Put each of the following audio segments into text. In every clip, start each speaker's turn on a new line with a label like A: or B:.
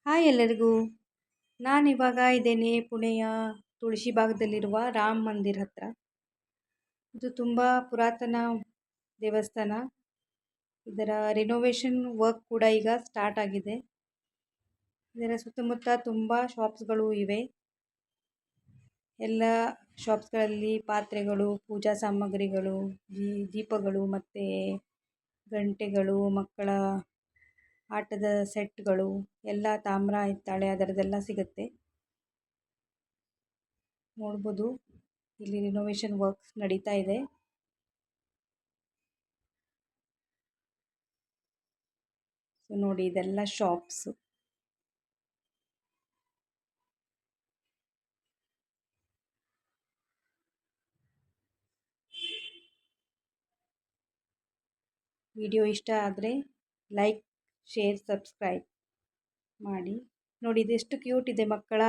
A: Hi ಎಲ್ಲರಿಗೂ. ನಾನಿವಾಗ ಇದ್ದೇನೆ ಪುಣೆಯ ತುಳಸಿ ಭಾಗದಲ್ಲಿರುವ ರಾಮ್ ಮಂದಿರ್ ಹತ್ರ. ಇದು ತುಂಬ ಪುರಾತನ ದೇವಸ್ಥಾನ. ಇದರ ರಿನೋವೇಷನ್ ವರ್ಕ್ ಕೂಡ ಈಗ ಸ್ಟಾರ್ಟ್ ಆಗಿದೆ. ಇದರ ಸುತ್ತಮುತ್ತ ತುಂಬ ಶಾಪ್ಸ್ಗಳು ಇವೆ. ಎಲ್ಲ ಶಾಪ್ಸ್ಗಳಲ್ಲಿ ಪಾತ್ರೆಗಳು, ಪೂಜಾ ಸಾಮಗ್ರಿಗಳು, ದೀಪಗಳು ಮತ್ತು ಗಂಟೆಗಳು, ಮಕ್ಕಳ ಆಟದ ಸೆಟ್ಗಳು ಎಲ್ಲ ತಾಮ್ರ ಹಿತ್ತಾಳೆ ಅದರದ್ದೆಲ್ಲ ಸಿಗುತ್ತೆ. ನೋಡ್ಬೋದು ಇಲ್ಲಿ ರಿನೋವೇಷನ್ ವರ್ಕ್ಸ್ ನಡೀತಾ ಇದೆ. ಸೊ ನೋಡಿ, ಇದೆಲ್ಲ ಶಾಪ್ಸ್. ವಿಡಿಯೋ ಇಷ್ಟ ಆದರೆ ಲೈಕ್, ಶೇರ್, ಸಬ್ಸ್ಕ್ರೈಬ್ ಮಾಡಿ. ನೋಡಿ, ಇದೆಷ್ಟು ಕ್ಯೂಟ್ ಇದೆ ಮಕ್ಕಳ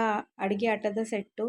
A: ಅಡುಗೆ ಆಟದ ಸೆಟ್ಟು.